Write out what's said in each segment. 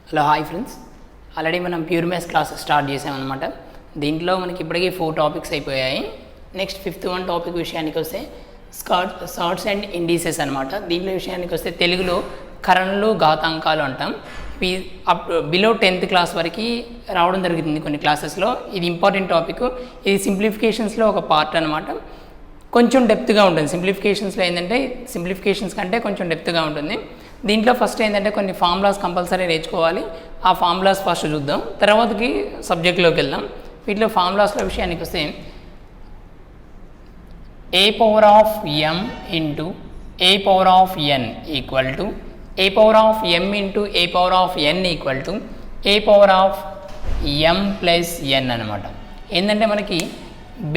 Hello hi friends, already మనం pure maths class start చేసామన్నమాట. దీంట్లో మనకి ఇప్పటికీ 4 టాపిక్స్ అయిపోయాయి. నెక్స్ట్ 5th టాపిక్ విషయానికి వస్తే షార్ట్స్ అండ్ ఇండిసెస్ అనమాట. దీంట్లో విషయానికి వస్తే తెలుగులో కరణలు ఘాతాంకాలు అంటాం. ఇవి బిలో 10th క్లాస్ వరకు రావడం జరుగుతుంది కొన్ని క్లాసెస్లో. ఇది ఇంపార్టెంట్ టాపిక్. ఇది సింప్లిఫికేషన్స్లో ఒక పార్ట్ అనమాట. కొంచెం డెప్త్గా ఉంటుంది. సింప్లిఫికేషన్స్లో ఏంటంటే సింప్లిఫికేషన్స్ కంటే కొంచెం డెప్త్గా ఉంటుంది. దీంట్లో ఫస్ట్ ఏంటంటే కొన్ని ఫార్ములాస్ కంపల్సరీ నేర్చుకోవాలి. ఆ ఫార్ములాస్ ఫస్ట్ చూద్దాం, తర్వాతకి సబ్జెక్ట్లోకి వెళ్దాం. వీటిలో ఫార్ములాస్ల విషయానికి వస్తే a power of m into a power of n equal to a power of m into a power of n equal to a power of m plus n అనమాట. ఏంటంటే మనకి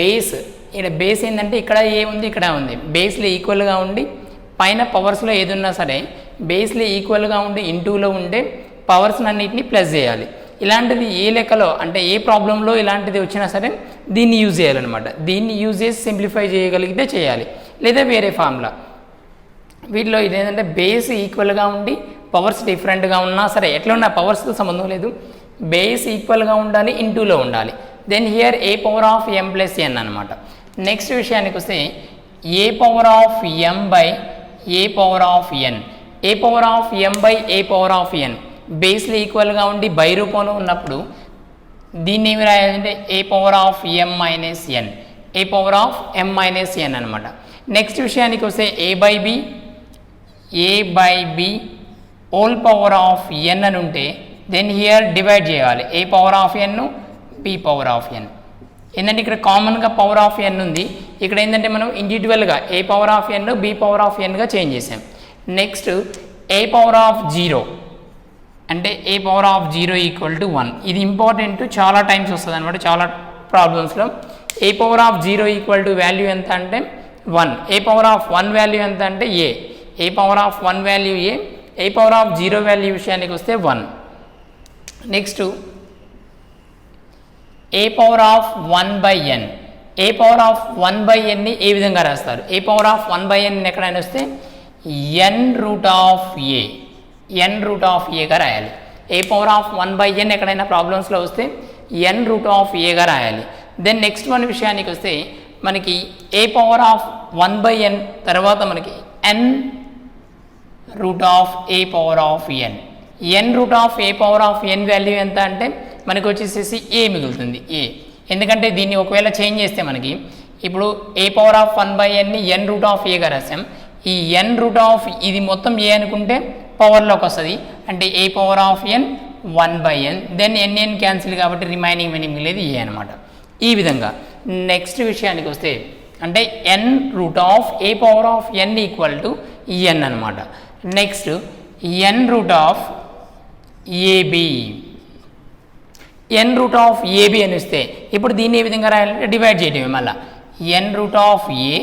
బేస్ ఇక్కడ బేస్ ఏంటంటే ఇక్కడ ఏ ఉంది ఇక్కడ ఉంది. బేస్లో ఈక్వల్గా ఉండి పైన పవర్స్లో ఏది ఉన్నా సరే బేస్లో ఈక్వల్గా ఉండి ఇంటూలో ఉండే పవర్స్ అన్నిటిని ప్లస్ చేయాలి. ఇలాంటిది ఏ లెక్కలో అంటే ఏ ప్రాబ్లంలో ఇలాంటిది వచ్చినా సరే దీన్ని యూజ్ చేయాలన్నమాట. దీన్ని యూజ్ చేసి సింప్లిఫై చేయగలిగితే చేయాలి, లేదా వేరే ఫార్ములా. వీటిలో ఇదేంటంటే బేస్ ఈక్వల్గా ఉండి పవర్స్ డిఫరెంట్గా ఉన్నా సరే ఎట్లా ఉన్నా పవర్స్తో సంబంధం లేదు, బేస్ ఈక్వల్గా ఉండాలి, ఇంటూలో ఉండాలి. Then here A power of M plus N అనమాట. నెక్స్ట్ విషయానికి వస్తే A power of M by A power of N. A power of M by A power of N బేస్లో ఈక్వల్గా ఉండి బై రూపంలో ఉన్నప్పుడు దీన్ని ఏమి రాయాలంటే A power of M minus N, A power of M minus N అనమాట. Next విషయానికి వస్తే A by B whole power of N అని ఉంటే దెన్ హియర్ డివైడ్ చేయాలి. A power of N B power of N. ఏంటంటే ఇక్కడ కామన్గా power of ఎన్ ఉంది, ఇక్కడ ఏంటంటే మనం ఇండివిజువల్గా A power of N B power of ఎన్గా చేంజ్ చేసాం. నెక్స్ట్ ఏ పవర్ ఆఫ్ 0 అంటే A power of 0 equal to 1. ఇది ఇంపార్టెంట్, చాలా టైమ్స్ వస్తుంది అనమాట చాలా ప్రాబ్లమ్స్లో. A power of 0 equal to value ఎంత అంటే 1. ఏ పవర్ ఆఫ్ 1 వాల్యూ ఎంత అంటే A power of 1 value A power of 0 value విషయానికి వస్తే 1. Next A power of 1 by N. A power of 1 by ఎన్ని ఏ విధంగా రాస్తారు? A power of 1 by N ఎక్కడైనా వస్తే ఎన్ రూట్ ఆఫ్ ఏగా రాయాలి. A power of 1 by N ఎక్కడైనా ప్రాబ్లమ్స్లో వస్తే ఎన్ రూట్ ఆఫ్ ఏగా రాయాలి. దెన్ నెక్స్ట్ మన విషయానికి వస్తే మనకి A power of 1 by N తర్వాత మనకి N root of A power of N. N root of A power of N value ఎంత అంటే మనకి వచ్చేసేసి ఏ మిగులుతుంది ఏ. ఎందుకంటే దీన్ని ఒకవేళ చేంజ్ చేస్తే మనకి ఇప్పుడు ఏ పవర్ ఆఫ్ 1 బై ఎన్ని ఎన్ రూట్ ఆఫ్ ఏగా రాసాం. ఈ ఎన్ రూట్ ఆఫ్ ఇది మొత్తం ఏ అనుకుంటే పవర్లోకి వస్తుంది, అంటే A power of N 1 by N. Then N cancel కాబట్టి రిమైనింగ్ మిగిలేదు ఏ అనమాట. ఈ విధంగా నెక్స్ట్ విషయానికి వస్తే అంటే N root of A power of N equal to N అనమాట. Next N root of AB. N root of AB అని వస్తే ఇప్పుడు దీన్ని ఏ విధంగా రాయాలంటే డివైడ్ చేయటమే మళ్ళీ. ఎన్ రూట్ ఆఫ్ ఏ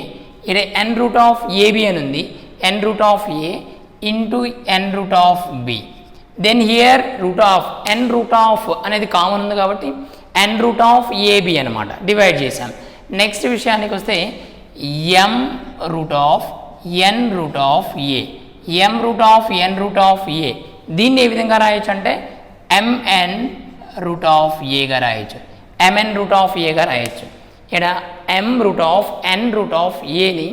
ఇక్కడ ఎన్ రూట్ ఆఫ్ ఏబి అని ఉంది, N root of A into N root of B. Then here root of N root of అనేది కామన్ ఉంది కాబట్టి ఎన్ రూట్ ఆఫ్ ఏబి అనమాట డివైడ్ చేశాం. నెక్స్ట్ విషయానికి వస్తే M root of N root of A. M root of N root of A దీన్ని ఏ విధంగా రాయొచ్చు అంటే ఎంఎన్ రూట్ ఆఫ్ ఏగా రాయొచ్చు, ఎంఎన్ రూట్ ఆఫ్ ఏగా రాయొచ్చు. ఇక్కడ M root of N root of ఏని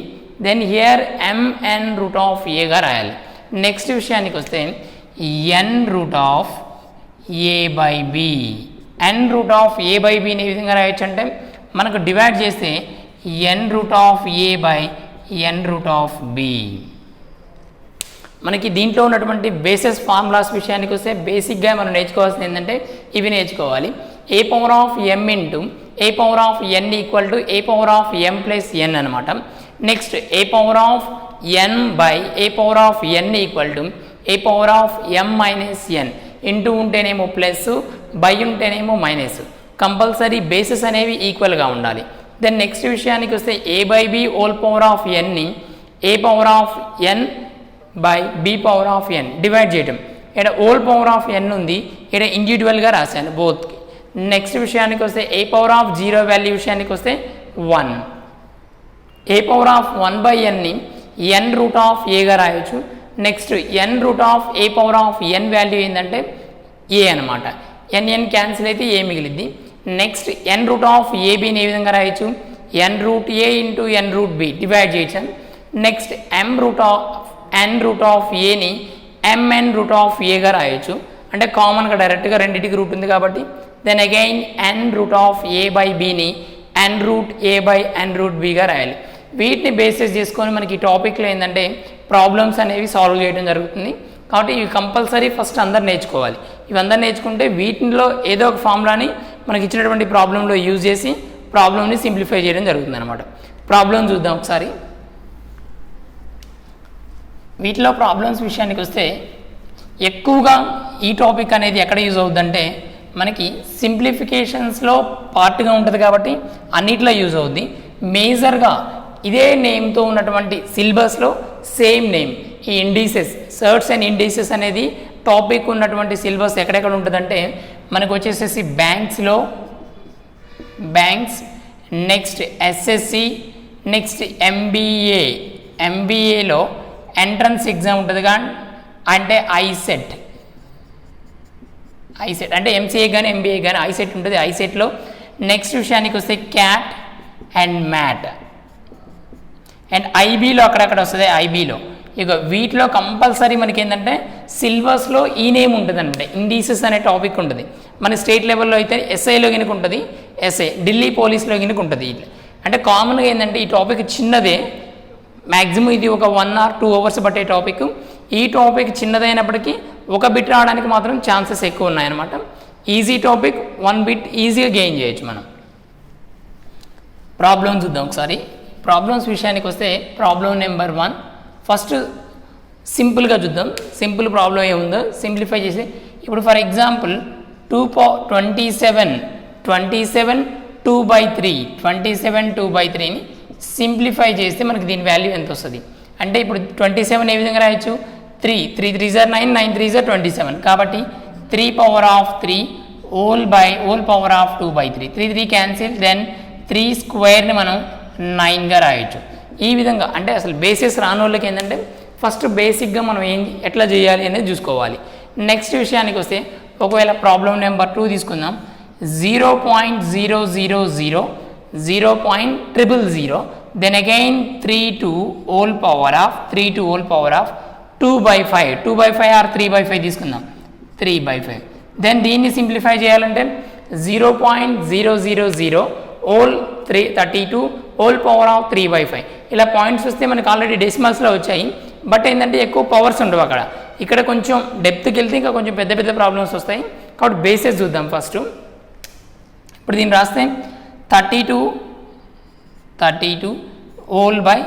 then here MN root of ఏగా రాయాలి. నెక్స్ట్ విషయానికి వస్తే N root of A by B. N root of A by బిని ఏ విధంగా రాయొచ్చు అంటే మనకు డివైడ్ చేస్తే N root of A by N root of B. మనకి దీంట్లో ఉన్నటువంటి బేసిస్ ఫార్ములాస్ విషయానికి వస్తే బేసిక్గా మనం నేర్చుకోవాల్సింది ఏంటంటే ఇవి నేర్చుకోవాలి. A power of M into A power of N equal to A power of M plus N అనమాట. Next A power of N by A power of N equal to A power of M minus N. Into ఉంటేనేమో plus, by ఉంటేనేమో minus. Compulsory bases అనేవి ఈక్వల్గా ఉండాలి. Then next విషయానికి వస్తే A by B whole power of ఎన్ని A power of N by B power of N divide చేయటం. ఇక్కడ హోల్ పవర్ ఆఫ్ ఎన్ ఉంది, ఇక్కడ ఇండివిజువల్గా రాశాను బోత్కి. నెక్స్ట్ విషయానికి వస్తే ఏ పవర్ ఆఫ్ 0 వాల్యూ విషయానికి వస్తే 1. ఏ పవర్ ఆఫ్ 1 బై ఎన్ని ఎన్ రూట్ ఆఫ్ ఏగా రాయొచ్చు. Next N root of A power of N value ఏంటంటే ఏ అనమాట. ఎన్ క్యాన్సిల్ అయితే ఏ మిగిలిద్ది. నెక్స్ట్ ఎన్ రూట్ ఆఫ్ ఏబీని ఏ విధంగా రాయొచ్చు, N root A into N root B divide చేయొచ్చు. నెక్స్ట్ ఎన్ రూట్ ఆఫ్ ఏని ఎంఎన్ రూట్ ఆఫ్ ఏగా రాయొచ్చు. అంటే కామన్గా డైరెక్ట్గా రెండింటికి రూట్ ఉంది కాబట్టి then again N root of A by బీని N root A by N root బిగా రాయాలి. వీటిని బేసిస్ చేసుకొని మనకి ఈ టాపిక్లో ఏంటంటే ప్రాబ్లమ్స్ అనేవి సాల్వ్ చేయడం జరుగుతుంది. కాబట్టి ఇవి కంపల్సరీ ఫస్ట్ అందరు నేర్చుకోవాలి. ఇవందరూ నేర్చుకుంటే వీటిలో ఏదో ఒక ఫార్ములాని మనకి ఇచ్చినటువంటి ప్రాబ్లంలో యూజ్ చేసి ప్రాబ్లమ్ని సింప్లిఫై చేయడం జరుగుతుంది అనమాట. ప్రాబ్లం చూద్దాం ఒకసారి. వీటిలో ప్రాబ్లమ్స్ విషయానికి వస్తే ఎక్కువగా ఈ టాపిక్ అనేది ఎక్కడ యూజ్ అవుతుందంటే మనకి సింప్లిఫికేషన్స్లో పార్ట్గా ఉంటుంది కాబట్టి అన్నిట్లో యూజ్ అవుద్ది. మేజర్గా ఇదే నేమ్తో ఉన్నటువంటి సిలబస్లో సేమ్ నేమ్ ఈ ఇండిసెస్ సర్ట్స్ అండ్ ఇండిసెస్ అనేది టాపిక్ ఉన్నటువంటి సిలబస్ ఎక్కడెక్కడ ఉంటుందంటే మనకు వచ్చేసేసి బ్యాంక్స్, నెక్స్ట్ ఎస్ఎస్సి, నెక్స్ట్ ఎంబీఏలో ఎంట్రన్స్ ఎగ్జామ్ ఉంటుంది కానీ అంటే ఐసెట్ అంటే ఎంసీఏ కానీ ఎంబీఏ కానీ ఐసెట్ ఉంటుంది. ఐసెట్లో నెక్స్ట్ విషయానికి వస్తే క్యాట్ అండ్ మ్యాట్ అండ్ ఐబీలో అక్కడక్కడ వస్తుంది. ఐబీలో ఇక వీటిలో కంపల్సరీ మనకి ఏంటంటే సిలబస్లో ఈ నేమ్ ఉంటుంది అంటే ఇండిసెస్ అనే టాపిక్ ఉంటుంది. మన స్టేట్ లెవెల్లో అయితే ఎస్ఐలో గినక ఉంటుంది, ఎస్ఐ ఢిల్లీ పోలీస్లో గినక ఉంటుంది. అంటే కామన్గా ఏంటంటే ఈ టాపిక్ చిన్నదే, మ్యాక్సిమం ఇది ఒక 1 or 2 hours పట్టే టాపిక్. ఈ టాపిక్ చిన్నదైనప్పటికీ ఒక బిట్ రావడానికి మాత్రం ఛాన్సెస్ ఎక్కువ ఉన్నాయన్నమాట. ఈజీ టాపిక్ 1 bit ఈజీగా గెయిన్ చేయొచ్చు మనం. ప్రాబ్లమ్ చూద్దాం ఒకసారి. ప్రాబ్లమ్స్ విషయానికి వస్తే ప్రాబ్లం నెంబర్ 1 ఫస్ట్ సింపుల్గా చూద్దాం. సింపుల్ ప్రాబ్లం ఏముందో సింప్లిఫై చేసి ఇప్పుడు ఫర్ ఎగ్జాంపుల్ 27 2/3ని సింప్లిఫై చేస్తే మనకి దీని వాల్యూ ఎంత వస్తుంది అంటే ఇప్పుడు 27 ఏ విధంగా రాయొచ్చు, 3 3 9 9 3 27 కాబట్టి 3/3 whole power of 2/3 3 cancel then 3 స్క్వేర్ని మనం 9గా రాయొచ్చు. ఈ విధంగా అంటే అసలు బేసిస్ రాని వాళ్ళకి ఏంటంటే ఫస్ట్ బేసిక్గా మనం ఎట్లా చేయాలి అనేది చూసుకోవాలి. నెక్స్ట్ విషయానికి వస్తే ఒకవేళ ప్రాబ్లం నెంబర్ 2 తీసుకుందాం. 0.000 then again 3 to whole power of 2/5 2/5 or 3/5 తీసుకుందాం 3/5. దెన్ దీన్ని సింప్లిఫై చేయాలంటే 0.000 హోల్ 32 హోల్ పవర్ ఆఫ్ 3/5 ఇలా పాయింట్స్ వస్తే మనకు ఆల్రెడీ డెసిమల్స్లో వచ్చాయి. బట్ ఏంటంటే ఎక్కువ పవర్స్ ఉండవు అక్కడ. ఇక్కడ కొంచెం డెప్త్కి వెళ్తే ఇంకా కొంచెం పెద్ద పెద్ద ప్రాబ్లమ్స్ వస్తాయి. కాబట్టి బేసెస్ చూద్దాం ఫస్ట్. ఇప్పుడు దీన్ని రాస్తే 32 హోల్ బై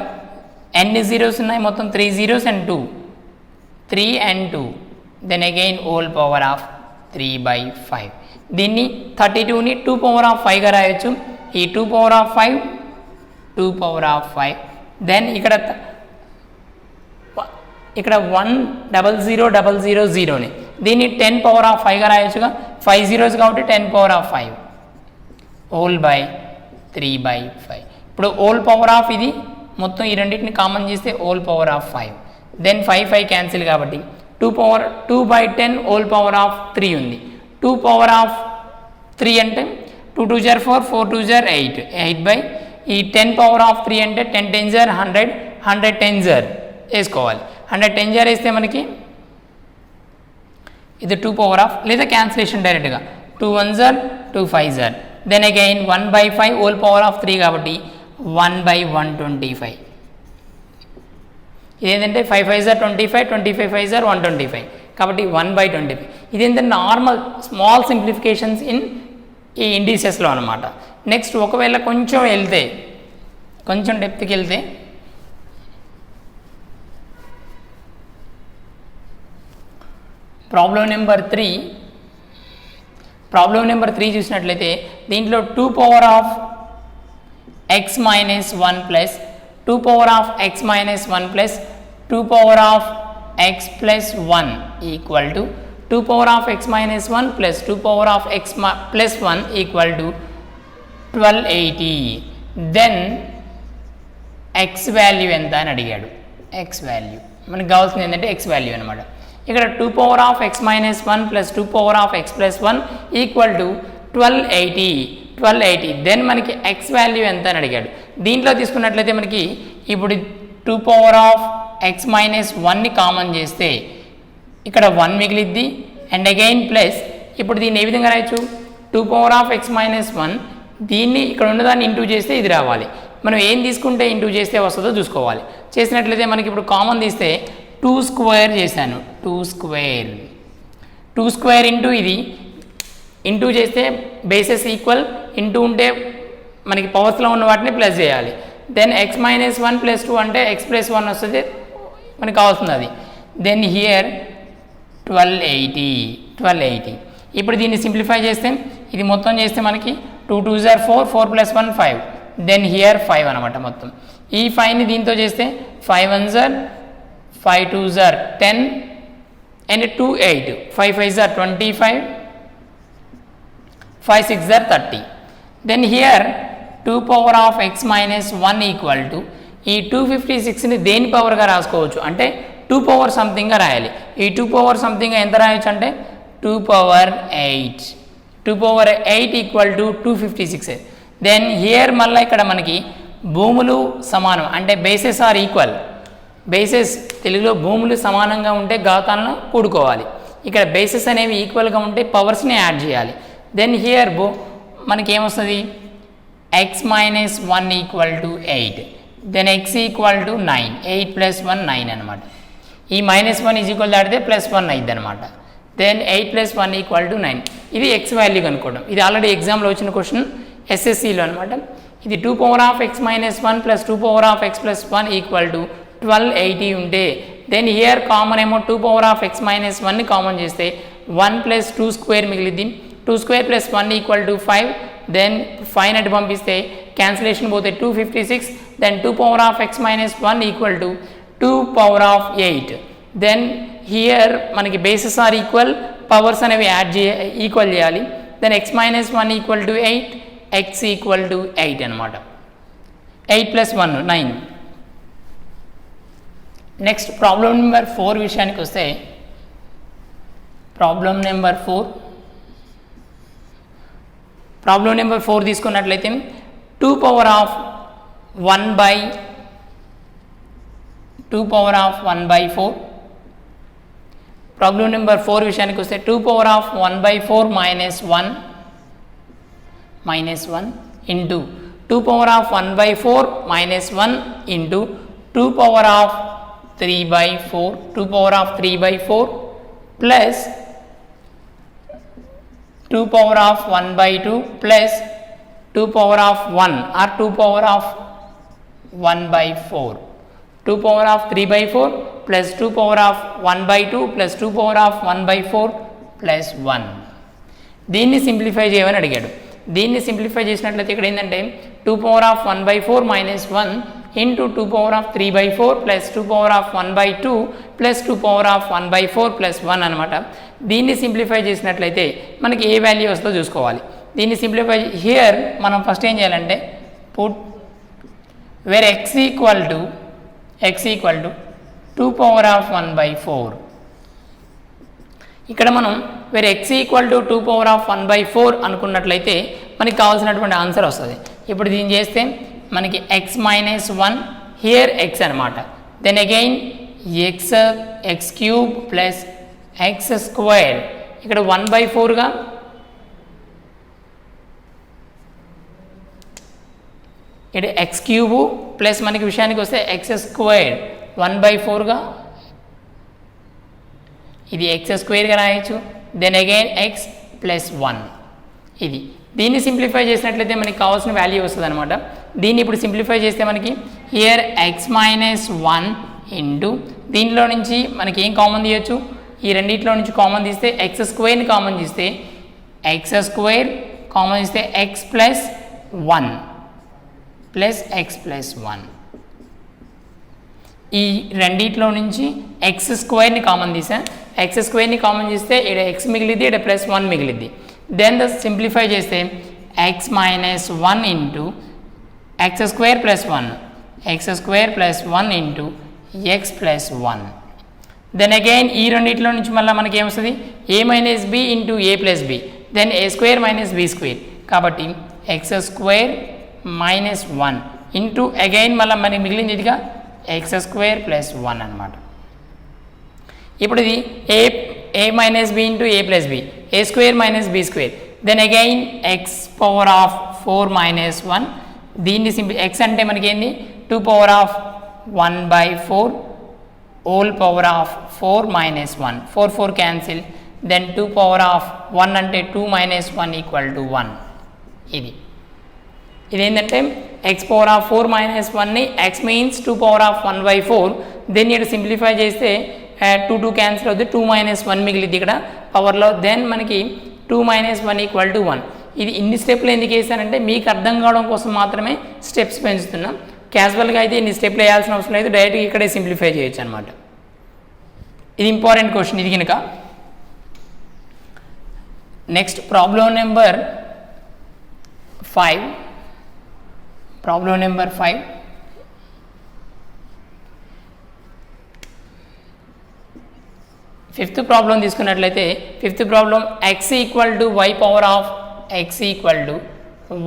ఎన్ని జీరోస్ ఉన్నాయి మొత్తం 3 zeros and 2 3 and 2 then again whole power of 3/5. దీన్ని 32ని 2/5గా రాయొచ్చు. ఈ 2/5 దెన్ ఇక్కడ 10000ని దీన్ని 10/5గా రాయొచ్చుగా 5 zeros కాబట్టి 10/5 హోల్ బై 3/5. ఇప్పుడు హోల్ పవర్ ఆఫ్ ఇది మొత్తం ఈ రెండింటిని కామన్ చేస్తే whole power of 5 then 5 cancel కాబట్టి 2/10 హోల్ పవర్ ఆఫ్ 3 ఉంది. 2/3 అంటే 2 2 4 4 2 8 8 ఈ 10/3 అంటే 10 10 100 100 10 వేసుకోవాలి. 100 10 వేస్తే మనకి ఇది 2 లేదా క్యాన్సిలేషన్ డైరెక్ట్గా 2 1 2 5 then again 1/5 whole power of 3 కాబట్టి 1/125. ఇదేంటంటే 5 5 25 25 5 125 కాబట్టి 1/25. ఇదేంటంటే నార్మల్ స్మాల్ సింప్లిఫికేషన్స్ ఇన్ ఈ ఇండిసెస్లో అనమాట. నెక్స్ట్ ఒకవేళ కొంచెం వెళ్తే కొంచెం డెప్త్కి వెళ్తే ప్రాబ్లం నెంబర్ 3 చూసినట్లయితే దీంట్లో 2/x - 1 plus 2/x - 1 plus 2/x + 1 equal to 2/x - 1 plus 2/x + 1 equal to 1280. Then x value ఎంత అని అడిగాడు. ఎక్స్ వాల్యూ మనకు కావాల్సింది ఏంటంటే ఎక్స్ వాల్యూ అనమాట. ఇక్కడ 2 power of x minus 1 plus 2 power of x plus 1 equal to 1280. Then మనకి x value ఎంత అని అడిగాడు. దీంట్లో తీసుకున్నట్లయితే మనకి ఇప్పుడు 2 పవర్ ఆఫ్ x మైనస్ 1ని కామన్ చేస్తే ఇక్కడ 1 మిగిలిద్ది అండ్ అగైన్ ప్లస్ ఇప్పుడు దీన్ని ఏ విధంగా రాయొచ్చు 2 పవర్ ఆఫ్ x మైనస్ 1 దీన్ని ఇక్కడ ఉన్నదాన్ని ఇంటూ చేస్తే ఇది రావాలి. మనం ఏం తీసుకుంటే ఇంటూ చేస్తే వస్తుందో చూసుకోవాలి. చేసినట్లయితే మనకి ఇప్పుడు కామన్ తీస్తే 2 స్క్వేర్ చేశాను. 2 స్క్వేర్ ఇంటూ ఇది ఇంటూ చేస్తే బేసెస్ ఈక్వల్ ఇంటూ ఉంటే మనకి పవర్స్లో ఉన్న వాటిని ప్లస్ చేయాలి. దెన్ x మైనస్ 1 ప్లస్ 2 అంటే x ప్లస్ 1 వస్తుంది మనకి కావాల్సింది అది. Then here 1280. ఇప్పుడు దీన్ని సింప్లిఫై చేస్తే ఇది మొత్తం చేస్తే మనకి 2 2s are 4, 4 plus 1 5. Then here 5 అనమాట మొత్తం. ఈ 5ని దీంతో చేస్తే 5 1s are 5 2s are 10 and 2 8. 5 5s are 25. 5 6s are 30. Then here 2 power of x minus 1 equal to ఈ 256ని దేని పవర్గా రాసుకోవచ్చు అంటే 2 పవర్ సంథింగ్గా రాయాలి. ఈ 2 పవర్ సంథింగ్ ఎంత రాయొచ్చు అంటే 2 power 8. 2 power 8 equal to 256. Then here మళ్ళీ ఇక్కడ మనకి భూములు సమానం అంటే బేసెస్ ఆర్ ఈక్వల్. బేసెస్ తెలుగులో భూములు సమానంగా ఉంటే ఘాతాలను కూడుకోవాలి. ఇక్కడ బేసెస్ అనేవి ఈక్వల్గా ఉంటే పవర్స్ని యాడ్ చేయాలి. దెన్ హియర్ మనకి ఏమొస్తుంది x minus 1 equal to 8. Then x equal to 9. 8 plus 1 9 అనమాట. ఈ మైనస్ 1 ఈజ్ ఈక్వల్ దాటితే ప్లస్ 1 అయింది అనమాట. Then 8 plus 1 equal to 9. ఇది x వాల్యూ కనుక్కోవడం. ఇది ఆల్రెడీ ఎగ్జామ్లో వచ్చిన క్వశ్చన్ ఎస్ఎస్సిలో అనమాట. ఇది 2 power of x minus 1 plus 2 power of x plus 1 equal to 1280 ఉంటే దెన్ హియర్ కామన్ ఏమో 2 పవర్ ఆఫ్ x మైనస్ 1ని కామన్ చేస్తే 1 ప్లస్ 2 స్క్వేర్ మిగిలిద్ది. 2 square plus 1 equal to 5. Then 5 నటు పంపిస్తే క్యాన్సిలేషన్ పోతే 256. Then 2 power of x minus 1 equal to 2 power of 8. Then here మనకి bases are equal powers అనేవి equal చేయాలి. Then x minus 1 equal to 8, x equal to 8 అనమాట. 8 plus 1 9. Next problem number 4 విషయానికి వస్తే problem number 4 తీసుకున్నట్లయితే 2 power of 1 by 4. Problem number 4 విషయానికి వస్తే 2 power of 1 by 4 minus 1 into 2 power of 1 by 4 minus 1 into 2 power of 3 by 4. 2 power of 3 by 4 plus 2 power of 1 by 2 plus 2 power of 1 or 2 power of 1 by 4. 2 power of 3 by 4 plus 2 power of 1 by 2 plus 2 power of 1 by 4 plus 1. దీన్ని simplify చేయమని అడిగాడు. దీన్ని simplify చేసినట్లయితే ఇక్కడ ఏంటంటే 2 power of 1 by 4 minus 1 into 2 power of 3 by 4 plus 2 power of 1 by 2 plus 2 power of 1 by 4 plus 1 అనమాట. దీన్ని simplify చేసినట్లయితే మనకి ఏ వాల్యూ వస్తుందో చూసుకోవాలి. దీన్ని సింప్లిఫై హియర్ మనం ఫస్ట్ ఏం చేయాలంటే put where x equal to 2 power of 1 by 4. ఇక్కడ మనం where x equal to 2 power of 1 by 4 అనుకున్నట్లయితే మనకి కావాల్సినటువంటి ఆన్సర్ వస్తుంది. ఇప్పుడు దీన్ని చేస్తే మనకి x మైనస్ 1 హియర్ x అనమాట. Then again x cube plus x square ఇక్కడ 1 బై 4గా ఇక్కడ x క్యూబు ప్లస్ మనకి విషయానికి వస్తే x స్క్వేర్ 1 బై 4గా ఇది x స్క్వేర్గా రాయొచ్చు. దెన్ అగైన్ x ప్లస్ 1 ఇది. దీన్ని సింప్లిఫై చేసినట్లయితే మనకి కావాల్సిన వాల్యూ వస్తుంది అనమాట. దీన్ని ఇప్పుడు సింప్లిఫై చేస్తే మనకి హియర్ x మైనస్ 1 ఇంటూ దీనిలో నుంచి మనకి ఏం కామన్ తీయచ్చు ఈ రెండింటిలో నుంచి కామన్ తీస్తే x స్క్వేర్ని కామన్ తీస్తే x స్క్వేర్ కామన్ తీస్తే x plus 1 plus x plus 1. ఈ రెండింటిలో నుంచి x స్క్వేర్ని కామన్ తీసా. x స్క్వేర్ని కామన్ చేస్తే ఇక్కడ x మిగిలిద్ది ఇక్కడ ప్లస్ 1 మిగిలిద్ది. దెన్ సింప్లిఫై చేస్తే x minus 1 into x square plus 1 x square plus 1 into x plus 1. Then again ఈ రెండిట్లో నుంచి మళ్ళీ మనకి ఏమొస్తుంది a minus B into A plus B then A square minus B square కాబట్టి X square minus 1 into again మళ్ళీ మనకి మిగిలింది ఇదిగా ఎక్స్ స్క్వేర్ ప్లస్ 1 అనమాట. ఇప్పుడు ఇది A minus B into A plus B A square minus B square then again X power of 4 minus 1 దీన్ని simple X అంటే మనకి ఏంది 2 power of 1/4 whole power of 4 minus 1 4 4 cancel then 2 power of 1 అంటే 2 minus 1 equal to 1 ఇదేంటంటే X power of 4 minus 1ని X means 2 power of 1/4 then ఇక్కడ simplify చేస్తే 2 2 cancel అవుతుంది 2 మైనస్ 1 మిగిలింది ఇక్కడ పవర్లో దెన్ మనకి 2 మైనస్ 1 ఈక్వల్ టు 1 ఇది ఇన్ని స్టెప్లు ఎందుకు వేసానంటే మీకు అర్థం కావడం కోసం మాత్రమే స్టెప్స్ పెంచుతున్నాం క్యాజువల్గా అయితే ఇన్ని స్టెప్లు వేయాల్సిన అవసరం లేదు డైరెక్ట్గా ఇక్కడే సింప్లిఫై చేయొచ్చు అనమాట. ఇది ఇంపార్టెంట్ క్వశ్చన్ ఇది కనుక. Next problem number 5 fifth problem తీసుకున్నట్లయితే fifth problem X equal to Y power of x equal to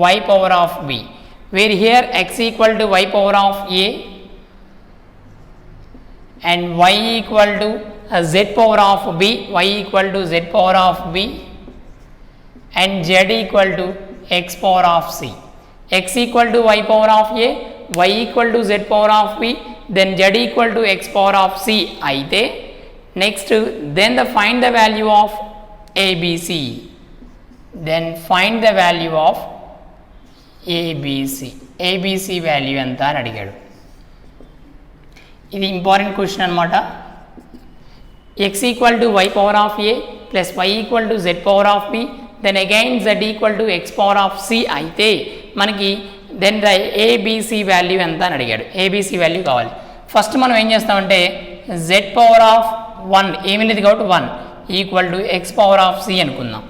y power of b, where here x equal to y power of a and y equal to z power of b, y equal to z power of b and z equal to x power of c. X equal to y power of a, y equal to z power of b, then z equal to x power of c అయితే next then find the value of abc, then find the value of abc value ఎంత అని అడిగాడు. ఇది important question అనమాట. x equal to y power of a plus y equal to z power of b then again z equal to x power of c అయితే మనకి then the abc value ఎంత అని అడిగాడు. abc వాల్యూ కావాలి. First మనం ఏం చేస్తామంటే z power of 1 ఏమి లేదు కాబట్టి 1 equal to x power of c అనుకుందాం.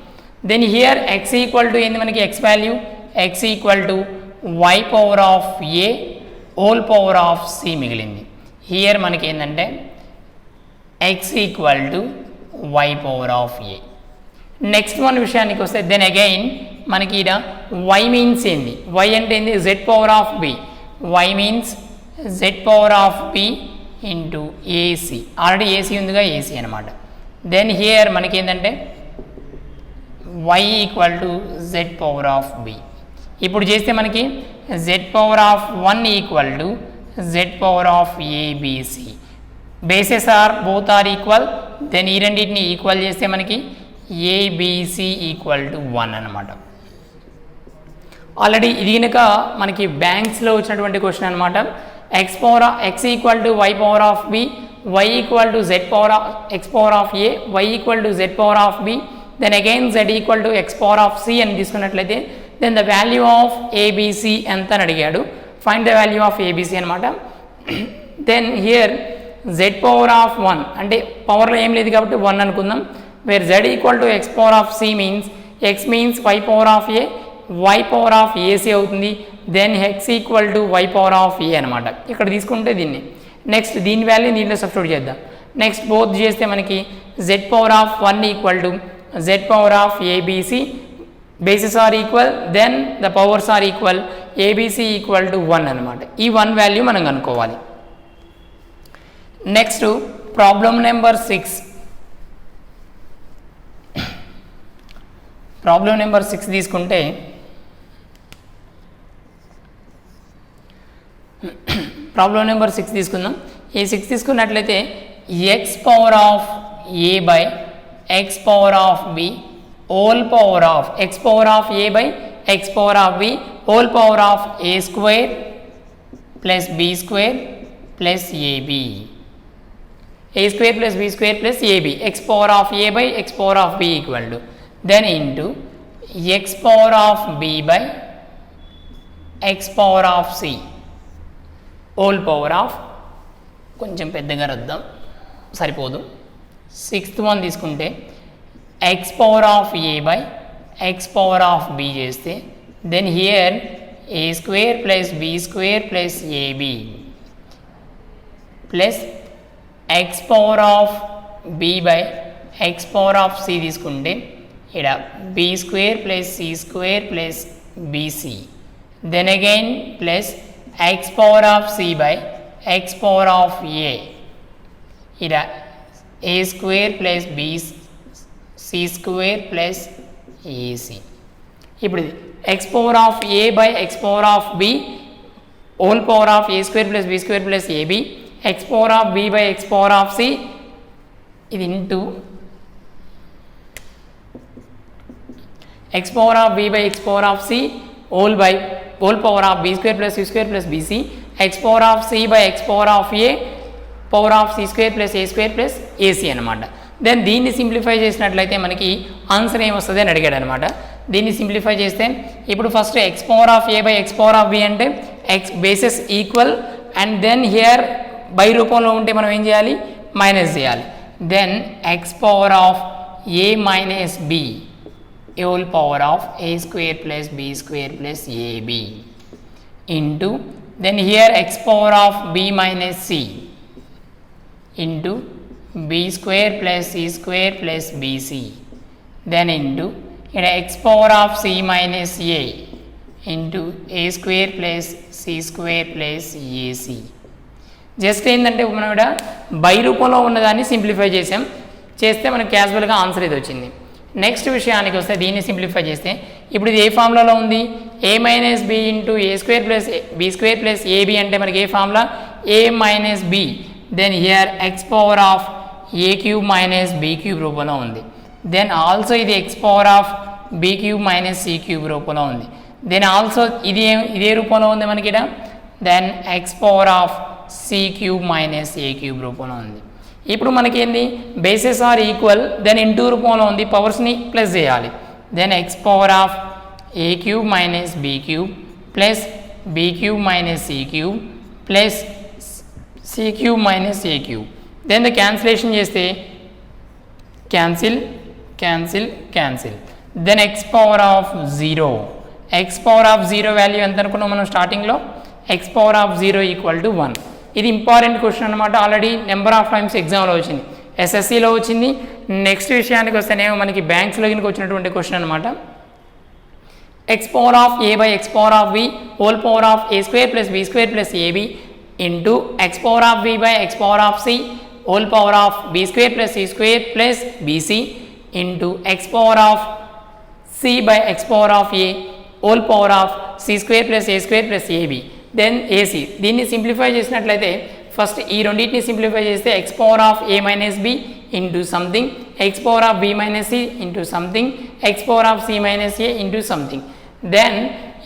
Then here x equal to ఏంది మనకి x value x equal to y power of a whole power of c మిగిలింది. హియర్ మనకి ఏంటంటే x equal to y power of a. Next మన విషయానికి వస్తే then again మనకి ఇక్కడ y మీన్స్ ఏంది, y అంటే ఏంది z power of b, y means z power of b into ac, already ac ఉందిగా ఏసీ అనమాట. దెన్ హియర్ మనకి ఏంటంటే y equal to z power of b. ఇప్పుడు చేస్తే మనకి z power of 1 equal to z power of abc, bases are both are equal, then ఈ రెండింటిని equal చేస్తే మనకి abc ఈక్వల్ టు 1 అనమాట. ఆల్రెడీ ఇది కనుక మనకి బ్యాంక్స్లో వచ్చినటువంటి క్వశ్చన్ అనమాట. x equal to y power of b, y equal to z power of x power of a, y equal to z power of b, then again z equal to x power of c అని తీసుకున్నట్లయితే then the value of abc ఎంత అని అడిగాడు. Find the value of abc అనమాట. Then here z power of 1 అంటే పవర్లో ఏం లేదు కాబట్టి 1 అనుకుందాం. Where z equal to x power of c means x means y power of a, y power of ac అవుతుంది. Then x equal to y power of a అనమాట. ఇక్కడ తీసుకుంటే దీన్ని నెక్స్ట్ దీని వాల్యూ దీంట్లో సబ్స్టిట్యూట్ చేద్దాం. నెక్స్ట్ బోత్ చేస్తే మనకి z power of 1 equal to z power of abc, bases are equal, then the powers are equal, abc equal to 1 అనమాట. ఈ 1 వాల్యూ మనం కనుక్కోవాలి. Next problem number 6. Problem number 6 తీసుకుంటే ప్రాబ్లం నెంబర్ 6 తీసుకుందాం. ఈ 6 తీసుకున్నట్లయితే x power of a by x power of b whole power of x power of a by x power of b whole power of a square plus b square plus ab, a square plus b square plus ab, x power of a by x power of b equal to then into x power of b by x power of c whole power of, కొంచెం పెద్దగా రద్దాం సరిపోదు, 6th one తీసుకుంటే x power of a by x power of b చేస్తే then here a square plus b square plus ab plus x power of b by x power of c తీసుకుంటే ఇక్కడ b square plus c square plus bc, then again plus x power of c by x power of a, ఇక్కడ a square plus b c square plus ac. ఇప్పుడు x power of a by x power of b whole power of a square plus b square plus ab, x power of b by x power of c ఇది into x power of b by x power of c whole power of b square plus c square plus bc, x power of c by x power of a power of c square plus a square plus ac అనమాట. Then దీన్ని simplify చేసినట్లయితే మనకి answer ఏమొస్తుంది అని అడిగాడు అనమాట. దీన్ని simplify చేస్తే ఇప్పుడు first X power of A by X power of B అంటే X bases equal and then here by రూపంలో ఉంటే మనం ఏం చేయాలి, మైనస్ చేయాలి. Then X power of A minus B whole power of a square plus b square plus ab into then here x power of b minus c into b square plus c square plus bc, then into x power of c minus a into a square plus c square plus ac. Just ఏంటంటే మనం ఇక్కడ by రూపంలో ఉన్నదాన్ని simplify చేస్తే మనకు క్యాజువల్గా answer ఇది వచ్చింది. నెక్స్ట్ విషయానికి వస్తే దీన్ని సింప్లిఫై చేస్తే ఇప్పుడు ఇది ఏ ఫార్ములాలో ఉంది, A minus B into A square plus B square plus AB అంటే మనకి ఏ formula A minus B, then here X power of A cube minus B cube రూపంలో ఉంది. దెన్ ఆల్సో ఇది X power of B cube minus C cube రూపంలో ఉంది. Then also ఇదే రూపంలో ఉంది మనకి ఇక్కడ, then X power of C cube minus A cube రూపంలో ఉంది. ఇప్పుడు మనకి ఏంది, bases are equal, then into రూపంలో ఉంది, పవర్స్ని ప్లస్ చేయాలి. Then X power of A cube minus B cube plus B cube minus C cube plus C cube minus A cube. Then the cancellation చేస్తే cancel cancel cancel. Then X power of 0, X power of 0 value ఎంత అనుకున్నాం మనం స్టార్టింగ్లో, X power of 0 equal to 1. ఇది important question అనమాట, already number of times ఎగ్జామ్లో వచ్చింది, ఎస్ఎస్సిలో వచ్చింది. నెక్స్ట్ విషయానికి వస్తేనేమో మనకి బ్యాంక్స్లో కిందకి వచ్చినటువంటి క్వశ్చన్ అనమాట. X power of A by X power of b whole power of a square plus B square plus ab into x power of b by X power of c whole power of b square plus c square plus bc into x power of c by X power of a whole power of c square plus a square plus ab, then ac. దీన్ని simplify చేసినట్లయితే first ఈ రెండింటిని simplify చేస్తే x power of A minus B into something, x power of b minus c into something, x power of c minus a into something. Then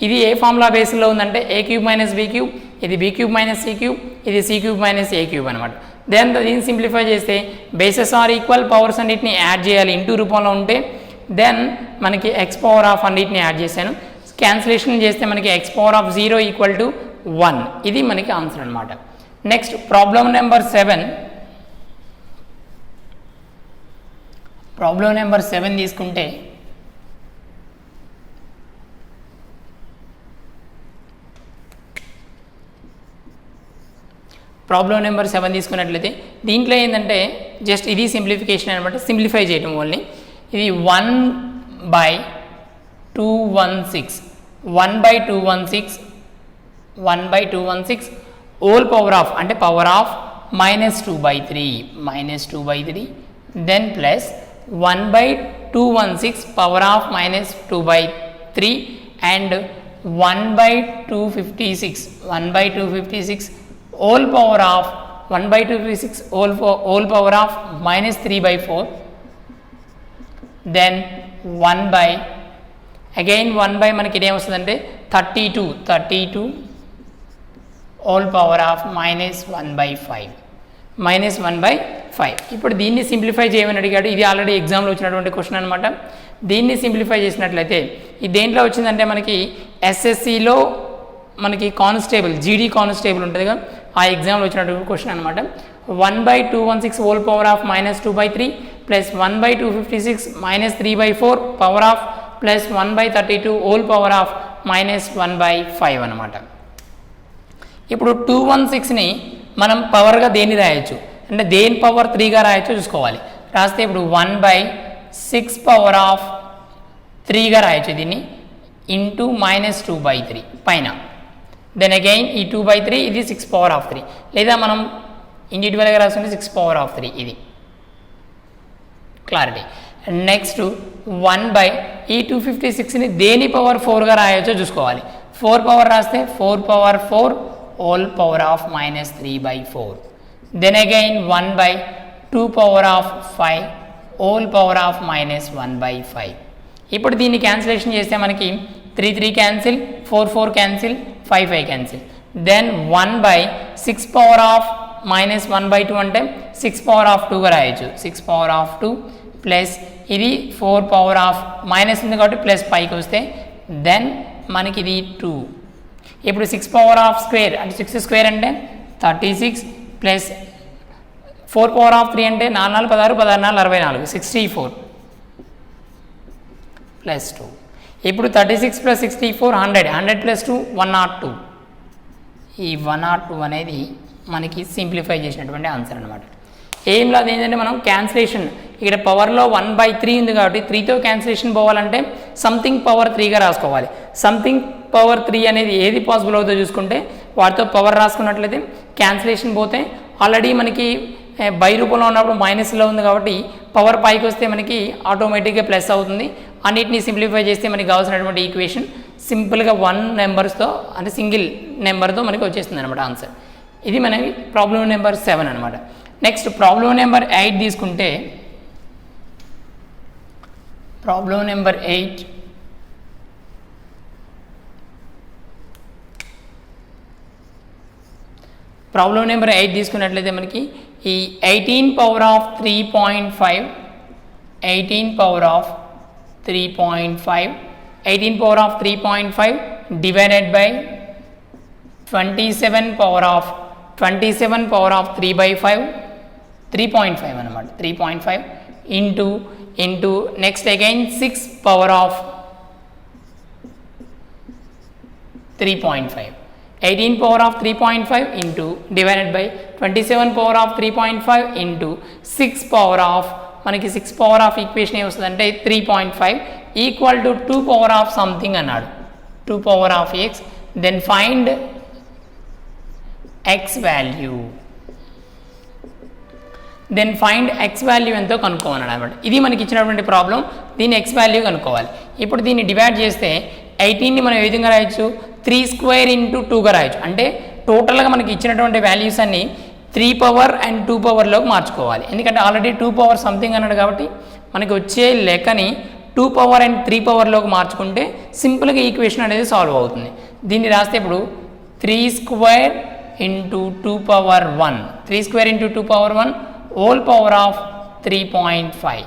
ఇది ఏ formula బేస్లో ఉందంటే a cube minus B cube, ఇది b cube minus C cube, ఇది c cube minus ఏ cube అనమాట. Then దీన్ని simplify చేస్తే bases are equal, powers అన్నిటిని యాడ్ చేయాలి ఇంటూ రూపంలో ఉంటే. దెన్ మనకి ఎక్స్ పవర్ ఆఫ్ అన్నిటిని యాడ్ చేశాను, క్యాన్సిలేషన్ చేస్తే మనకి x power of 0 equal to 1. ఇది మనకి ఆన్సర్ అనమాట. Next problem number 7. Problem number 7 తీసుకుంటే ప్రాబ్లం నెంబర్ 7 తీసుకున్నట్లయితే దీంట్లో ఏంటంటే జస్ట్ ఇది సింప్లిఫికేషన్ అనమాట, సింప్లిఫై చేయడం ఓన్లీ. ఇది 1/216 1/216 హోల్ పవర్ ఆఫ్ అంటే power of -2/3 then plus 1/216 power of -2/3 and 1/256 whole power of 1/256 whole power of -3/4 then 1/, మనకి ఇదేం వస్తుందంటే 32 హోల్ పవర్ ఆఫ్ -1/5. ఇప్పుడు దీన్ని సింప్లిఫై చేయమని అడిగాడు, ఇది ఆల్రెడీ ఎగ్జామ్లో వచ్చినటువంటి క్వశ్చన్ అనమాట. దీన్ని సింప్లిఫై చేసినట్లయితే ఇది దేంట్లో వచ్చిందంటే మనకి ఎస్ఎస్సిలో మనకి కానిస్టేబుల్ జీడీ కానిస్టేబుల్ ఉంటుంది కదా, ఆ ఎగ్జామ్లో వచ్చినటువంటి క్వశ్చన్ అనమాట. 1/216 whole power of -2/3 plus 1/256 -3/4 power of plus 1/32 whole power of -1/5 అనమాట. ఇప్పుడు 216ని మనం పవర్గా దేన్ని రాయొచ్చు, అంటే దేని పవర్ 3గా రాయొచ్చో చూసుకోవాలి. రాస్తే ఇప్పుడు 1/6 పవర్ ఆఫ్ 3గా రాయొచ్చు దీన్ని ఇంటూ -2/3 పైన. దెన్ అగైన్ ఈ 2/3 ఇది 6 పవర్ ఆఫ్ 3, లేదా మనం ఇండివిజువల్గా రాసుకుంటే 6 పవర్ ఆఫ్ 3 ఇది క్లారిటీ. నెక్స్ట్ 1 ఈ 256ని దేని పవర్ 4గా రాయొచ్చో చూసుకోవాలి. 4 పవర్ రాస్తే 4 power 4 whole power of -3/4. Then again 1/2 power of 5 whole power of -1/5. ఇప్పుడు దీన్ని క్యాన్సిలేషన్ చేస్తే మనకి 3 cancel, 4 cancel, 5 cancel. Then 1/6 power of -1/2 అంటే 6 పవర్ ఆఫ్ 2గా రాయొచ్చు. 6 పవర్ ఆఫ్ 2 ప్లస్ ఇది 4 పవర్ ఆఫ్ మైనస్ ఉంది కాబట్టి ప్లస్ పైకి వస్తే దెన్ మనకి ఇది 2. ఇప్పుడు 6 పవర్ ఆఫ్ స్క్వేర్ అంటే 6 స్క్వేర్ అంటే 36 ప్లస్ 4 పవర్ ఆఫ్ 3 అంటే 4 4 16 16 4 64 64 ప్లస్ 2. ఇప్పుడు 36 ప్లస్ 64 100 100 ప్లస్ 2 102. ఈ 102 అనేది మనకి సింప్లిఫై చేసినటువంటి ఆన్సర్ అనమాట. ఏం లేదు ఏంటంటే మనం క్యాన్సిలేషన్ ఇక్కడ పవర్లో 1/3 ఉంది కాబట్టి 3తో క్యాన్సిలేషన్ పోవాలంటే సంథింగ్ పవర్ 3గా రాసుకోవాలి. సంథింగ్ పవర్ 3 అనేది ఏది పాసిబుల్ అవుతుందో చూసుకుంటే వాటితో పవర్ రాసుకున్నట్లయితే క్యాన్సిలేషన్ పోతే ఆల్రెడీ మనకి బై రూపంలో ఉన్నప్పుడు మైనస్లో ఉంది కాబట్టి పవర్ పైకి వస్తే మనకి ఆటోమేటిక్గా ప్లస్ అవుతుంది. అన్నిటిని సింప్లిఫై చేస్తే మనకి కావాల్సినటువంటి ఈక్వేషన్ సింపుల్గా 1 నెంబర్స్తో అంటే సింగిల్ నెంబర్తో మనకి వచ్చేస్తుంది అనమాట ఆన్సర్. ఇది మనకి ప్రాబ్లం నెంబర్ 7 అనమాట. నెక్స్ట్ ప్రాబ్లం నెంబర్ 8 తీసుకుంటే ప్రాబ్లం నెంబర్ 8 ప్రాబ్లం నెంబర్ 8 తీసుకున్నట్లయితే మనకి ఈ 18 power of 3.5 18 power of 3.5 18 power of 3.5 divided by 27 power of 3/5 3.5 అనమాట 3.5 into next again 6 power of 3.5 18 power of 3.5 into divided by 27 power of 3.5 into 6 power of మనకి 6 power of equation ఏమొస్తుంది అంటే 3.5 equal to 2 power of something అన్నాడు 2 power of x. Then find x value. Then find x value ఎంతో కనుక్కోమన్నాడు అనమాట. ఇది మనకి ఇచ్చినటువంటి problem. దీన్ని x వాల్యూ కనుక్కోవాలి. ఇప్పుడు దీన్ని డివైడ్ చేస్తే 18ని మనం ఏ విధంగా రాయొచ్చు 3 స్క్వేర్ ఇంటూ 2గా రాయొచ్చు. అంటే టోటల్గా మనకి ఇచ్చినటువంటి వాల్యూస్ అన్ని 3 పవర్ అండ్ 2 పవర్లోకి మార్చుకోవాలి. ఎందుకంటే ఆల్రెడీ 2 పవర్ సంథింగ్ అన్నాడు కాబట్టి మనకి వచ్చే లెక్కని 2 పవర్ అండ్ 3 పవర్లోకి మార్చుకుంటే సింపుల్గా ఈక్వేషన్ అనేది సాల్వ్ అవుతుంది. దీన్ని రాస్తే ఇప్పుడు 3 square into 2 power 1 3 square into 2 power 1 whole power of 3.5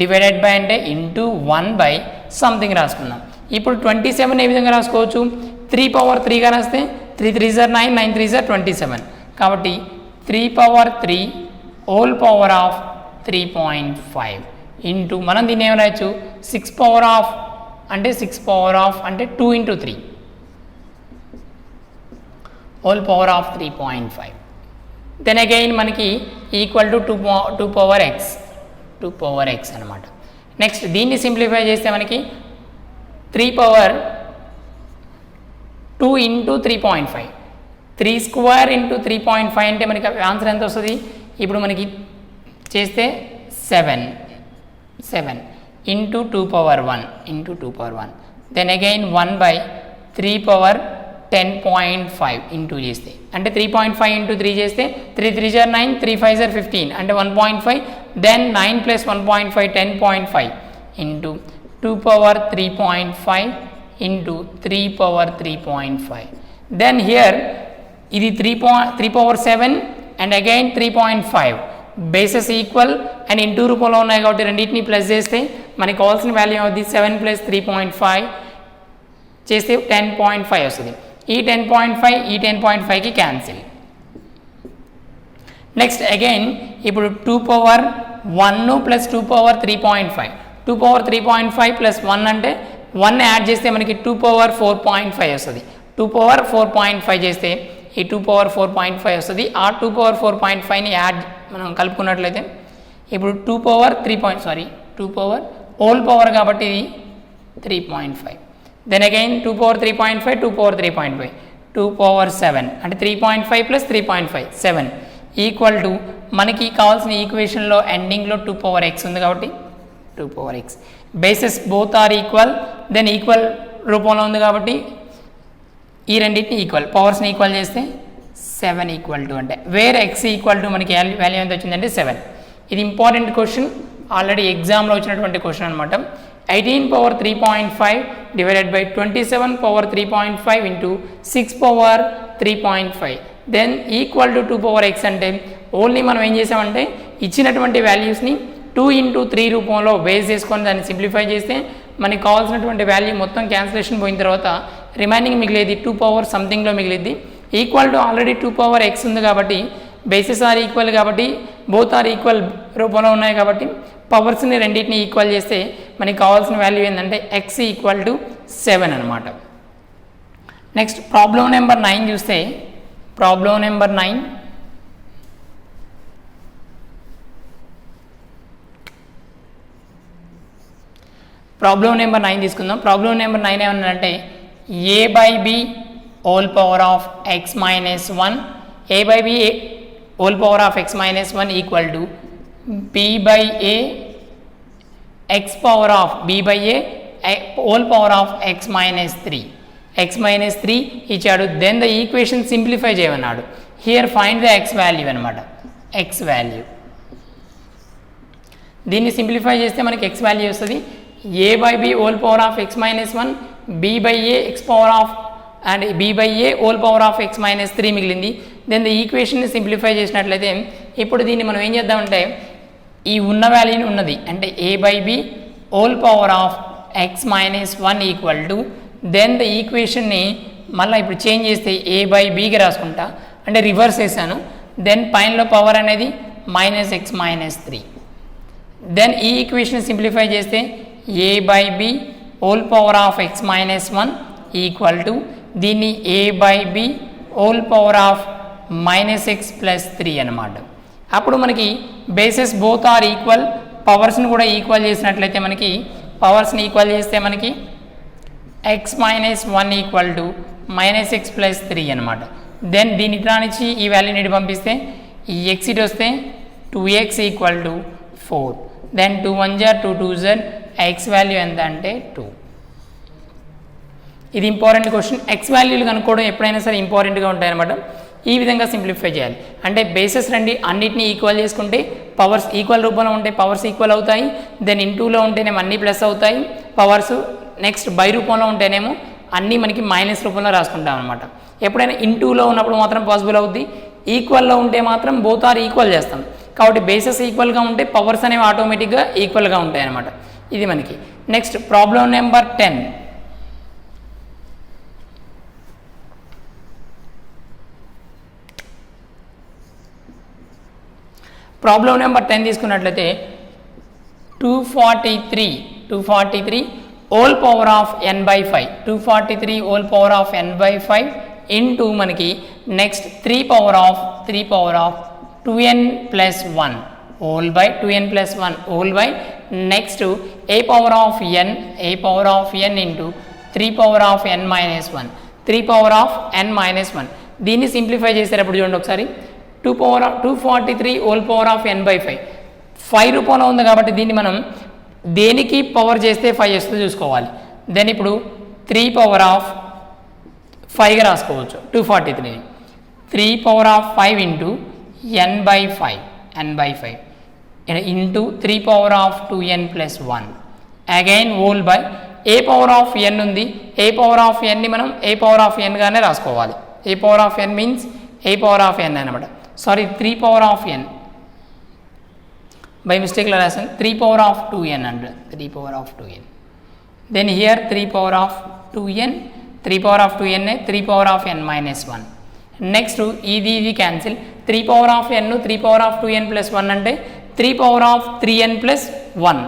divided by అంటే ఇంటూ 1 బై సంథింగ్ రాసుకుందాం. ఇప్పుడు 27 ఏ విధంగా రాసుకోవచ్చు 3 పవర్ 3గా రాస్తే 3 3 9 9 3 27 కాబట్టి 3 power 3 whole power of 3.5 into మనం దీన్ని ఏమి రాయొచ్చు 6 పవర్ ఆఫ్ అంటే 6 పవర్ ఆఫ్ అంటే 2 into 3 whole power of 3.5. Then again మనకి ఈక్వల్ టు 2 పవర్ ఎక్స్ అనమాట. నెక్స్ట్ దీన్ని సింప్లిఫై చేస్తే మనకి 3 పవర్ 2 ఇంటూ 3.5 3 స్క్వేర్ ఇంటూ 3.5 అంటే మనకి ఆన్సర్ ఎంత వస్తుంది ఇప్పుడు మనకి చేస్తే 7 into 2 power 1 then again 1 by 3 power 10.5 into చేస్తే అంటే 3.5 ఇంటూ 3 చేస్తే 3 3 9 3 5 15 అంటే 1.5 then 9 plus 1.5 10.5 into 2 power 3.5 into 3 power 3.5 then here ఇది 3 power 7 and again 3.5 bases equal and into రూపంలో ఉన్నాయి కాబట్టి రెండింటిని ప్లస్ చేస్తే మనకి కావాల్సిన వాల్యూ అవుతుంది 7 ప్లస్ 3.5 చేస్తే 10.5 వస్తుంది. ఈ 10.5 ఈ 10.5కి క్యాన్సిల్. నెక్స్ట్ అగైన్ ఇప్పుడు 2 power 1 plus 2 power 3.5 2 power 3.5 plus 1 అంటే 1 యాడ్ చేస్తే మనకి 2 పవర్ 4.5 వస్తుంది. 2 పవర్ 4.5 చేస్తే ఈ 2 పవర్ 4.5 వస్తుంది. ఆ 2 పవర్ 4.5ని యాడ్ మనం కలుపుకున్నట్లయితే ఇప్పుడు 2 పవర్ 2 పవర్ హోల్ పవర్ కాబట్టి ఇది 3.5. Then again 2 power 3.5 2 power 3.5 2 power 7 అంటే 3.5 ప్లస్ 3.5 7 ఈక్వల్ టు మనకి కావాల్సిన ఈక్వేషన్లో ఎండింగ్లో 2 పవర్ ఎక్స్ ఉంది కాబట్టి 2 power x. Bases both are equal, then equal రూపంలో ఉంది కాబట్టి ఈ రెండింటిని ఈక్వల్ పవర్స్ని ఈక్వల్ చేస్తే 7 ఈక్వల్ టు అంటే వేర్ ఎక్స్ ఈక్వల్ టు మనకి వాల్యూ ఎంత వచ్చిందంటే 7. ఇది ఇంపార్టెంట్ క్వశ్చన్, ఆల్రెడీ ఎగ్జామ్లో వచ్చినటువంటి క్వశ్చన్ అనమాట. 18 power 3.5 divided by 27 power 3.5 into 6 power 3.5 then equal to 2 power X అంటే ఓన్లీ మనం ఏం చేసామంటే ఇచ్చినటువంటి వాల్యూస్ని 2 ఇంటూ 3 రూపంలో బేస్ చేసుకొని దాన్ని సింప్లిఫై చేస్తే మనకి కావాల్సినటువంటి వాల్యూ మొత్తం క్యాన్సిలేషన్ పోయిన తర్వాత రిమైనింగ్ మిగిలేది 2 పవర్ సంథింగ్లో మిగిలిద్ది. Equal to already 2 power X ఉంది కాబట్టి బేసిస్ ఆర్ ఈక్వల్ కాబట్టి బోత్ ఆర్ ఈక్వల్ రూపంలో ఉన్నాయి కాబట్టి పవర్స్ని రెండింటిని ఈక్వల్ చేస్తే మనకి కావాల్సిన వాల్యూ ఏంటంటే ఎక్స్ ఈక్వల్ టు 7 అనమాట. నెక్స్ట్ ప్రాబ్లం నెంబర్ 9 చూస్తే ప్రాబ్లం నెంబర్ 9 తీసుకుందాం. ప్రాబ్లం నెంబర్ 9 ఏమన్నారంటే a by b whole power of x minus 1 a by b whole power of x minus 1 equal to b by a x power of b by a whole power of x minus 3 ఇచ్చాడు. Then the equation simplify చేయమన్నాడు. Here find the x value అనమాట. x value దీన్ని simplify చేస్తే మనకి x value వస్తుంది. a by b whole power of x minus 1 b by a x power of and b by a whole power of x minus 3 మిగిలింది. Then the ఈక్వేషన్ని simplify చేసినట్లయితే ఇప్పుడు దీన్ని మనం ఏం చేద్దామంటే ఈ ఉన్న వాల్యూని ఉన్నది అంటే a by b whole power of x minus 1 equal to then the ఈక్వేషన్ని మళ్ళీ ఇప్పుడు చేంజ్ చేస్తే a బై bకి రాసుకుంటా అంటే రివర్స్ చేశాను. దెన్ పైనలో పవర్ అనేది మైనస్ x మైనస్ 3. దెన్ ఈ ఈక్వేషన్ సింప్లిఫై చేస్తే a by b whole power of x minus 1 equal to దీన్ని a by b whole power of minus X plus 3 అనమాట. అప్పుడు మనకి బేసెస్ బోత్ ఆర్ ఈక్వల్, పవర్స్ని కూడా equal చేసినట్లయితే మనకి పవర్స్ని ఈక్వల్ చేస్తే మనకి x minus 1 equal to minus X plus 3 అనమాట. దెన్ దీని ఇట్లా నుంచి ఈ వాల్యూని ఇటు పంపిస్తే ఈ ఎక్స్ ఇటు వస్తే 2x ఈక్వల్ టు 4. దెన్ 2 1 జా 2 2 జా ఎక్స్ వాల్యూ ఎంత అంటే 2. ఇది ఇంపార్టెంట్ క్వశ్చన్. ఎక్స్ వాల్యూలు కనుక్కోవడం ఎప్పుడైనా సరే ఇంపార్టెంట్గా ఉంటాయన్నమాట. ఈ విధంగా సింప్లిఫై చేయాలి అంటే బేసెస్ రండి అన్నిటిని ఈక్వల్ చేసుకుంటే పవర్స్ ఈక్వల్ రూపంలో ఉంటే పవర్స్ ఈక్వల్ అవుతాయి. దెన్ ఇంటూలో ఉంటేనేమో అన్నీ ప్లస్ అవుతాయి పవర్స్. నెక్స్ట్ బై రూపంలో ఉంటేనేమో అన్నీ మనకి మైనస్ రూపంలో రాసుకుంటాం అనమాట. ఎప్పుడైనా ఇంటూలో ఉన్నప్పుడు మాత్రం పాసిబుల్ అవుద్ది, ఈక్వల్లో ఉంటే మాత్రం బోత్ ఆర్ ఈక్వల్ చేస్తాం. కాబట్టి బేసెస్ ఈక్వల్గా ఉంటే పవర్స్ అనేవి ఆటోమేటిక్గా ఈక్వల్గా ఉంటాయి అనమాట. ఇది మనకి. Next problem number 10. Problem number 10 తీసుకున్నట్లయితే 243 whole power of n by 5 243 whole power of n by 5 into మనకి next 3 power of 2n plus 1 whole by 2n plus 1 whole by next a power of n into 3 power of n minus 1 3 power of n minus 1. దీన్ని simplify చేసేటప్పుడు చూడండి ఒకసారి 243 whole power of n by 5 రూపంలో ఉంది కాబట్టి దీన్ని మనం దేనికి పవర్ చేస్తే 5 వస్తుందో చూసుకోవాలి. దెన్ ఇప్పుడు 3 పవర్ ఆఫ్ 5గా రాసుకోవచ్చు 243 3 power of 5 into n by 5 into 3 power of 2n plus 1 again whole by A power of n ఉంది. ఏ పవర్ ఆఫ్ nని మనం ఏ పవర్ ఆఫ్ nగానే రాసుకోవాలి. A power of n means A power of n అనమాట. Sorry 3 power of n by మిస్టేక్లో రాసాను. 3 power of 2n అంటే 3 power of 2n. Then here 3 power of 2n 3 power of 2n 3 power of n minus 1. Next ఇది cancel. 3 power of n 3 power of 2n plus 1 అంటే 3 power of 3n plus 1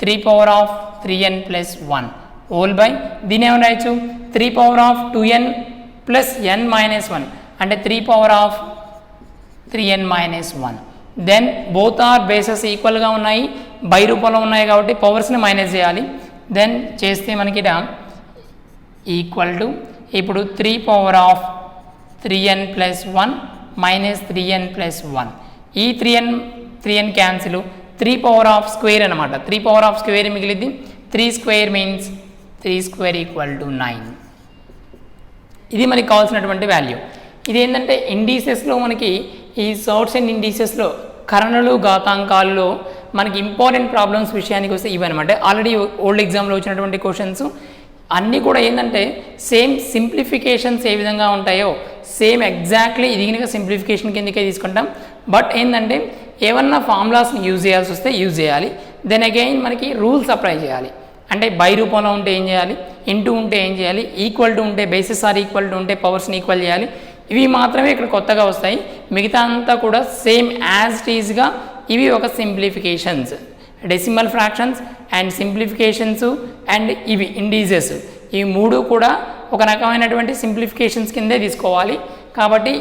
3 power of 3n plus 1 whole by దీని ఏమైనా రాయొచ్చు 3 power of 2n plus n minus 1 అంటే 3 power of 3n minus 1. Then both are bases ఈక్వల్గా ఉన్నాయి, by రూపంలో ఉన్నాయి కాబట్టి పవర్స్ని మైనస్ చేయాలి. దెన్ చేస్తే మనకి ఈక్వల్ టు ఇప్పుడు 3 power of 3n plus 1 minus 3n plus 1. ఈ 3n cancel, 3 power of square అనమాట. 3 పవర్ ఆఫ్ స్క్వేర్ మిగిలింది. 3 square means 3 square equal to 9. ఇది మనకి కావాల్సినటువంటి వాల్యూ. ఇది ఏంటంటే ఇండీసెస్లో మనకి ఈ సర్ట్స్ అండ్ ఇండీసెస్లో కరణలు ఘాతాంకాల్లో మనకి ఇంపార్టెంట్ ప్రాబ్లమ్స్ విషయానికి వస్తే ఇవన్నమాట. ఆల్రెడీ ఓల్డ్ ఎగ్జామ్లో వచ్చినటువంటి క్వశ్చన్స్ అన్నీ కూడా ఏంటంటే సేమ్ సింప్లిఫికేషన్స్ ఏ విధంగా ఉంటాయో సేమ్ ఎగ్జాక్ట్లీ ఇది కనుక సింప్లిఫికేషన్ కిందకే తీసుకుంటాం. బట్ ఏంటంటే ఏమన్నా ఫార్ములాస్ని యూజ్ చేయాల్సి వస్తే యూజ్ చేయాలి. దెన్ అగైన్ మనకి రూల్స్ అప్లై చేయాలి. అంటే బై రూపంలో ఉంటే ఏం చేయాలి, ఇంటూ ఉంటే ఏం చేయాలి, ఈక్వల్ టు ఉంటే బేసిస్ ఆర్ ఈక్వల్ టు ఉంటే పవర్స్ని ఈక్వల్ చేయాలి. ఇవి మాత్రమే ఇక్కడ కొత్తగా వస్తాయి. మిగతా అంతా కూడా సేమ్ యాజ్ ఇట్ ఈజ్గా ఇవి ఒక simplifications, decimal fractions and simplifications and ఇవి ఇండీజెస్, ఈ మూడు కూడా ఒక రకమైనటువంటి సింప్లిఫికేషన్స్ కిందే తీసుకోవాలి. కాబట్టి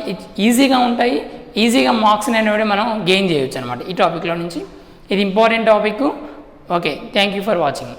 ఈజీగా ఉంటాయి, ఈజీగా మార్క్స్ని అనేవి మనం గెయిన్ చేయొచ్చు అనమాట ఈ టాపిక్లో నుంచి. ఇది important topic. Okay, thank you for watching.